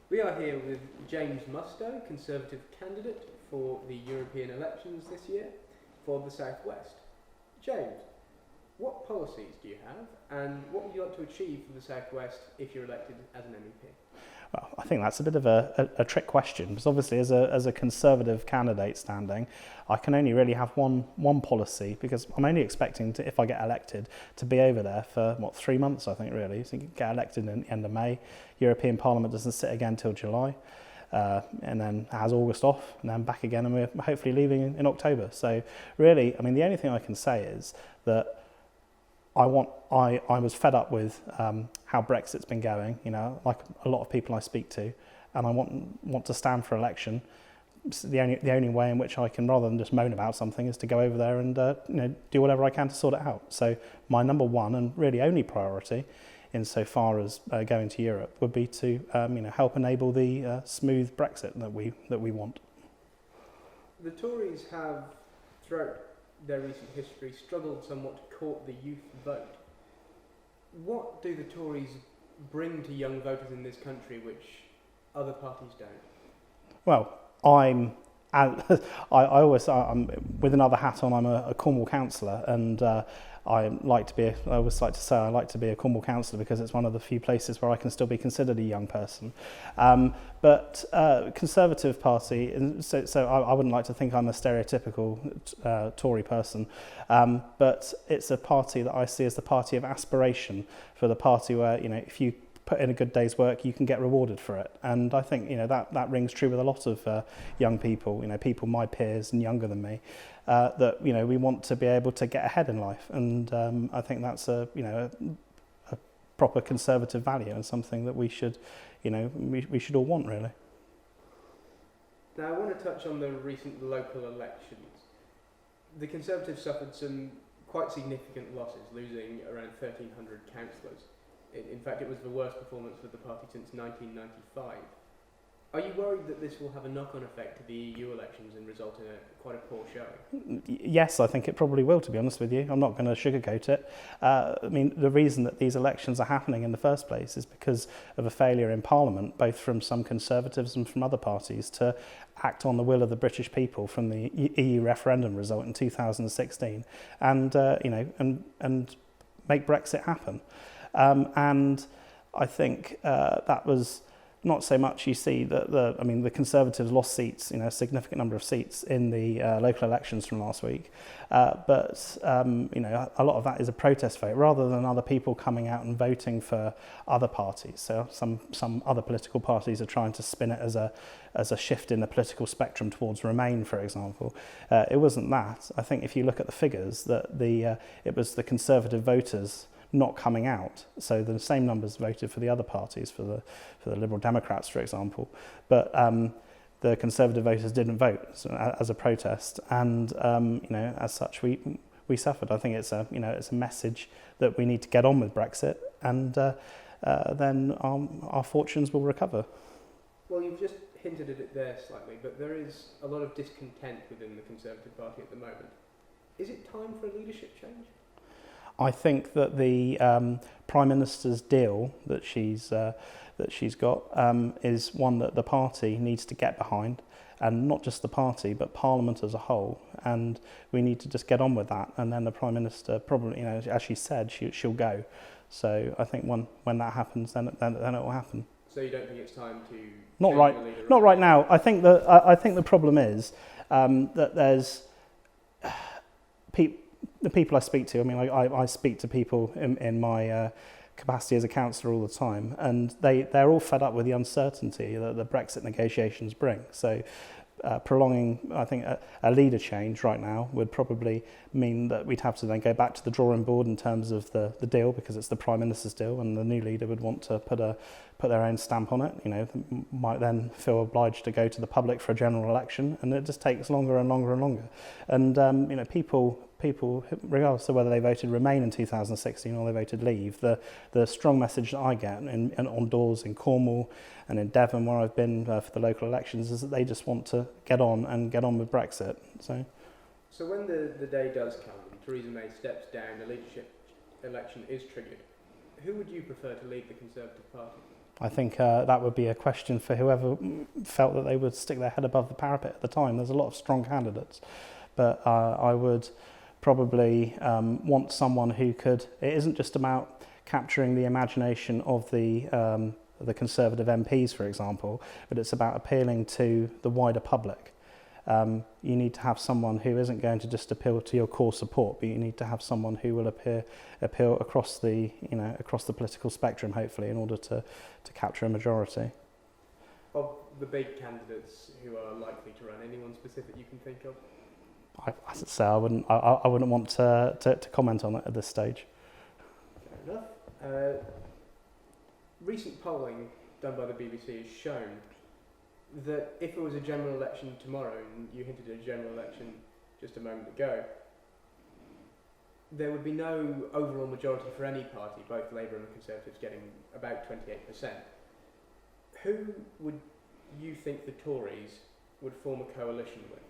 We are here with James Mustoe, Conservative candidate for the European elections this year for the South West. James, what policies do you have and what would you like to achieve for the South West if you're elected as an MEP? Well, I think that's a bit of a trick question, because obviously as a Conservative candidate standing, I can only really have one policy, because I'm only expecting to, if I get elected, to be over there for 3 months, I think, really. So you get elected in the end of May. European Parliament doesn't sit again till July, and then has August off, and then back again, and we're hopefully leaving in October. So really, I mean, the only thing I can say is that I was fed up with how Brexit's been going, you know, like a lot of people I speak to, and I want to stand for election. So the only way in which I can, rather than just moan about something, is to go over there and do whatever I can to sort it out. So my number one and really only priority, insofar as going to Europe, would be to help enable the smooth Brexit that we want. The Tories have, throughout their recent history, struggled somewhat to court the youth vote. What do the Tories bring to young voters in this country which other parties don't? Well, I'm with another hat on. I'm a Cornwall councillor, and I always like to say I like to be a Cornwall councillor because it's one of the few places where I can still be considered a young person. But Conservative Party, so I wouldn't like to think I'm a stereotypical Tory person, but it's a party that I see as the party of aspiration, for the party where, you know, if you put in a good day's work, you can get rewarded for it. And I think, you know, that rings true with a lot of young people, you know, people my peers and younger than me, that, you know, we want to be able to get ahead in life. And I think that's a proper Conservative value, and something that we should, you know, we should all want, really. Now, I want to touch on the recent local elections. The Conservatives suffered some quite significant losses, losing around 1,300 councillors. In fact, it was the worst performance of the party since 1995. Are you worried that this will have a knock-on effect to the EU elections and result in quite a poor showing? Yes, I think it probably will, to be honest with you. I'm not going to sugarcoat it. I mean, the reason that these elections are happening in the first place is because of a failure in Parliament, both from some Conservatives and from other parties, to act on the will of the British people from the EU referendum result in 2016, and make Brexit happen. And I think that was not so much, you see, that the Conservatives lost seats, you know, a significant number of seats in the local elections from last week. But a lot of that is a protest vote, rather than other people coming out and voting for other parties. So some other political parties are trying to spin it as a shift in the political spectrum towards Remain, for example. It wasn't that. I think if you look at the figures, that it was the Conservative voters not coming out, so the same numbers voted for the other parties, for the Liberal Democrats, for example, but the Conservative voters didn't vote as a protest, and as such we suffered. I think it's a message that we need to get on with Brexit, and then our fortunes will recover. Well, you've just hinted at it there slightly, but there is a lot of discontent within the Conservative Party at the moment. Is it time for a leadership change? I think that the Prime Minister's deal that she's got is one that the party needs to get behind, and not just the party, but Parliament as a whole. And we need to just get on with that. And then the Prime Minister probably, you know, as she said, she'll go. So I think when that happens, then it will happen. So you don't think it's time to not right now. I think the problem is that there's the people I speak to. I mean, I speak to people in my capacity as a councillor all the time, and they're all fed up with the uncertainty that the Brexit negotiations bring. So prolonging, I think, a leader change right now would probably mean that we'd have to then go back to the drawing board in terms of the deal, because it's the Prime Minister's deal, and the new leader would want to put their own stamp on it. You know, might then feel obliged to go to the public for a general election, and it just takes longer and longer and longer. And people, regardless of whether they voted Remain in 2016 or they voted Leave, the strong message that I get on doors in Cornwall and in Devon, where I've been for the local elections, is that they just want to get on with Brexit. So when the day does come and Theresa May steps down, the leadership election is triggered, who would you prefer to lead the Conservative Party? I think that would be a question for whoever felt that they would stick their head above the parapet at the time. There's a lot of strong candidates, but I would probably want someone who could. It isn't just about capturing the imagination of the Conservative MPs, for example, but it's about appealing to the wider public. You need to have someone who isn't going to just appeal to your core support, but you need to have someone who will appeal across the political spectrum, hopefully, in order to capture a majority. Of the big candidates who are likely to run, anyone specific you can think of? As I say, I wouldn't want to comment on it at this stage. Fair enough. Recent polling done by the BBC has shown that if it was a general election tomorrow, and you hinted at a general election just a moment ago, there would be no overall majority for any party, both Labour and the Conservatives getting about 28%. Who would you think the Tories would form a coalition with?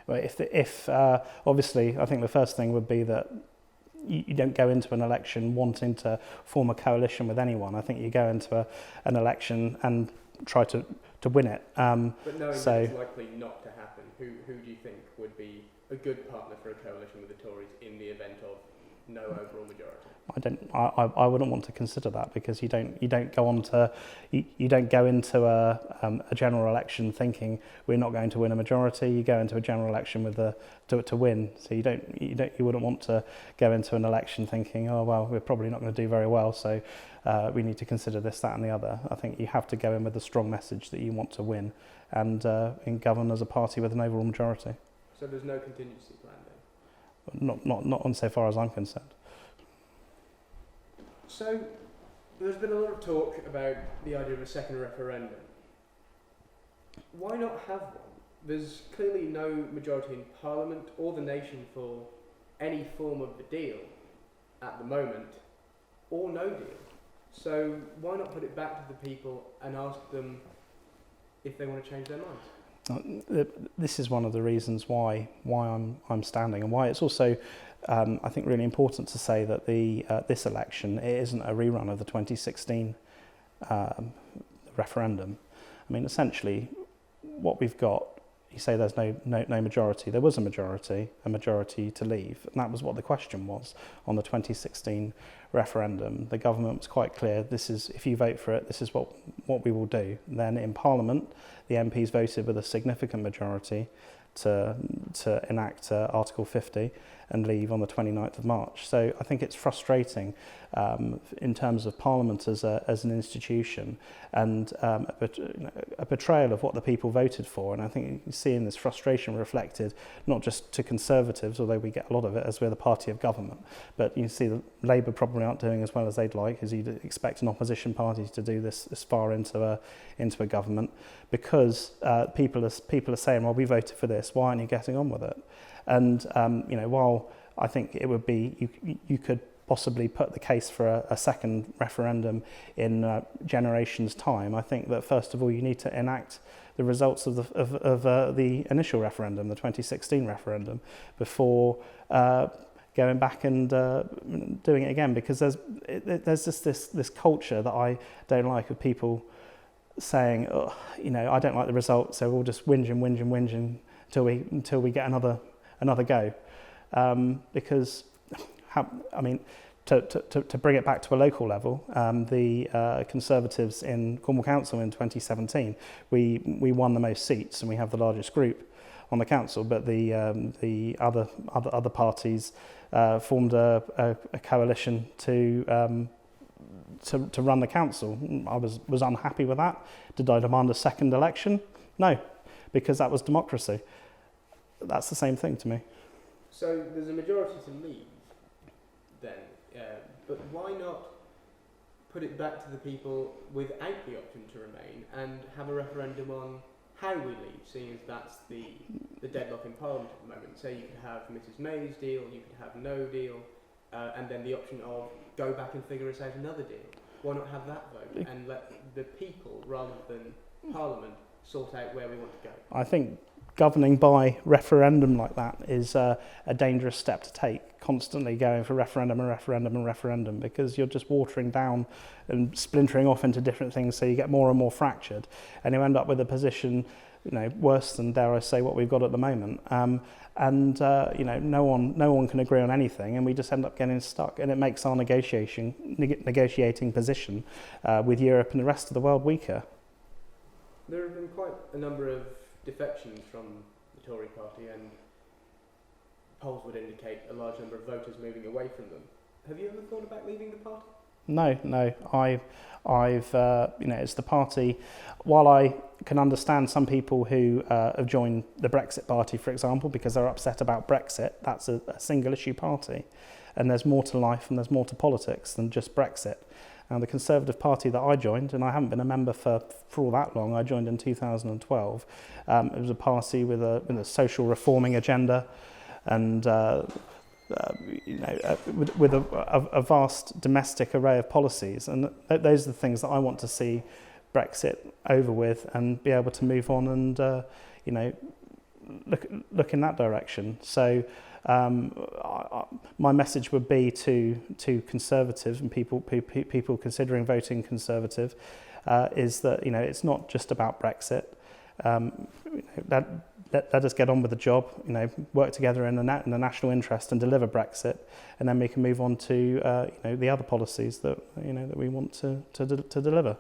Well, obviously, I think the first thing would be that you don't go into an election wanting to form a coalition with anyone. I think you go into an election and try to win it. But knowing that it's likely not to happen, who do you think would be a good partner for a coalition with the Tories in the event of no overall majority? I wouldn't want to consider that, because you don't go into a general election thinking we're not going to win a majority. You go into a general election to win. So you wouldn't want to go into an election thinking, oh well, we're probably not going to do very well, so we need to consider this, that, and the other. I think you have to go in with a strong message that you want to win and govern as a party with an overall majority. So there's no contingency plan then? Not on so far as I'm concerned. So there's been a lot of talk about the idea of a second referendum. Why not have one? There's clearly no majority in Parliament or the nation for any form of the deal at the moment, or no deal. So why not put it back to the people and ask them if they want to change their minds? This is one of the reasons why I'm standing, and why it's also I think really important to say that this election, it isn't a rerun of the 2016 referendum. I mean, essentially, what we've got, you say there's no majority. There was a majority to leave, and that was what the question was on the 2016 referendum. The government was quite clear. This is, if you vote for it, this is what we will do. Then in Parliament, the MPs voted with a significant majority to enact Article 50 and leave on the 29th of March. So I think it's frustrating in terms of Parliament as an institution, and a betrayal of what the people voted for. And I think you can see in this frustration reflected not just to Conservatives, although we get a lot of it as we're the party of government, but you can see that Labour probably aren't doing as well as they'd like, as you'd expect an opposition party to do this far into a government, because people are saying, well, we voted for this, why aren't you getting on with it? And while I think it would be, you could possibly put the case for a second referendum in generations' time, I think that first of all you need to enact the results of the initial referendum, the 2016 referendum, before going back and doing it again, because there's just this culture that I don't like, of people saying, oh, I don't like the results, so we'll just whinge until we get another go, because to bring it back to a local level, the Conservatives in Cornwall Council in 2017, we won the most seats and we have the largest group on the council, but the other parties formed a coalition to run the council. I was unhappy with that. Did I demand a second election? No, because that was democracy. That's the same thing to me. So there's a majority to leave then, but why not put it back to the people without the option to remain and have a referendum on how we leave, seeing as that's the deadlock in Parliament at the moment? So you could have Mrs May's deal, you could have no deal, and then the option of go back and figure us out another deal. Why not have that vote and let the people, rather than Parliament, sort out where we want to go? I think governing by referendum like that is a dangerous step to take, constantly going for referendum and referendum and referendum, because you're just watering down and splintering off into different things, so you get more and more fractured, and you end up with a position, worse than, dare I say, what we've got at the moment. No one can agree on anything, and we just end up getting stuck, and it makes our negotiating position with Europe and the rest of the world weaker. There have been quite a number of defections from the Tory party, and polls would indicate a large number of voters moving away from them. Have you ever thought about leaving the party? No. It's the party. While I can understand some people who have joined the Brexit party, for example, because they're upset about Brexit, that's a single issue party, and there's more to life and there's more to politics than just Brexit. Now, the Conservative Party that I joined, and I haven't been a member for all that long, I joined in 2012. It was a party with a social reforming agenda, and with a vast domestic array of policies, and those are the things that I want to see Brexit over with and be able to move on and look in that direction. So my message would be to Conservatives and people considering voting Conservative is that it's not just about Brexit. Let us get on with the job, work together in the national interest and deliver Brexit, and then we can move on to the other policies that that we want to deliver.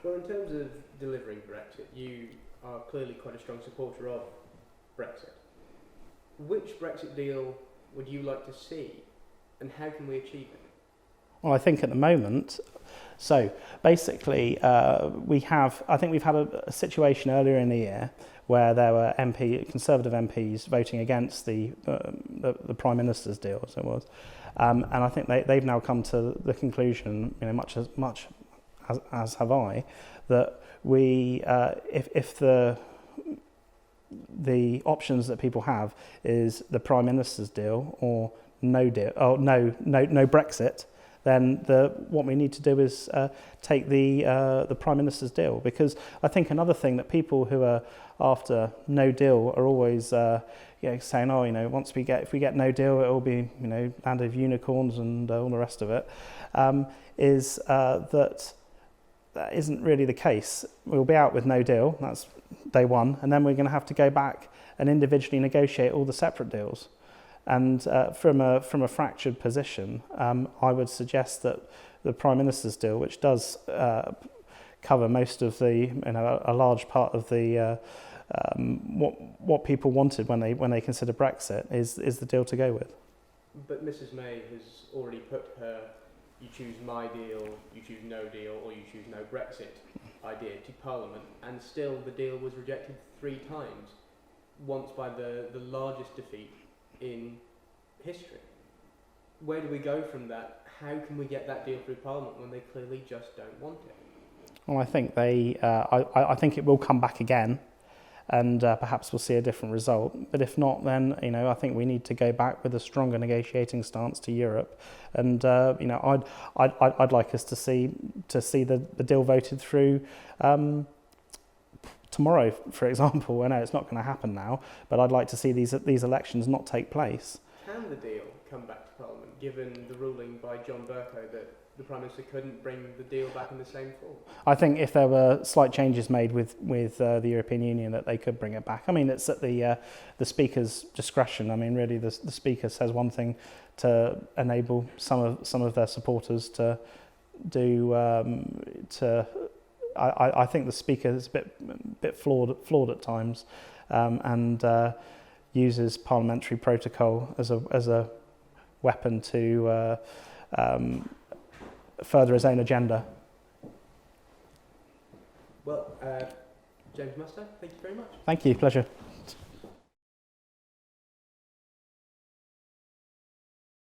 Well, in terms of delivering Brexit, you are clearly quite a strong supporter of Brexit. Which Brexit deal would you like to see, and how can we achieve it? Well, I think at the moment, so basically we've had a situation earlier in the year where there were Conservative MPs voting against the Prime Minister's deal, as it was, and I think they've now come to the conclusion, much as have I, that if the options that people have is the Prime Minister's deal or no deal, or no Brexit, then what we need to do is take the Prime Minister's deal, because I think another thing that people who are after no deal are always saying, if we get no deal, it will be land of unicorns and all the rest of it, is that isn't really the case. We'll be out with no deal, that's day one, and then we're going to have to go back and individually negotiate all the separate deals. And from a fractured position, I would suggest that the Prime Minister's deal, which does cover most of the, a large part of the what people wanted when they consider Brexit, is the deal to go with. But Mrs May has already put her "you choose my deal, you choose no deal, or you choose no Brexit" idea to Parliament, and still the deal was rejected 3 times, once by the largest defeat in history. Where do we go from that? How can we get that deal through Parliament when they clearly just don't want it? Well, I think I think it will come back again, and perhaps we'll see a different result. But if not, then I think we need to go back with a stronger negotiating stance to Europe. And I'd like us to see the deal voted through tomorrow, for example. I know it's not going to happen now, but I'd like to see these elections not take place. Can the deal come back to Parliament, given the ruling by John Bercow that the Prime Minister couldn't bring the deal back in the same form? I think if there were slight changes made with the European Union, that they could bring it back. I mean, it's at the Speaker's discretion. I mean, really, the Speaker says one thing to enable some of their supporters to do. I think the Speaker is a bit flawed at times, and uses parliamentary protocol as a weapon to further his own agenda. Well, James Mustoe, thank you very much. Thank you, pleasure.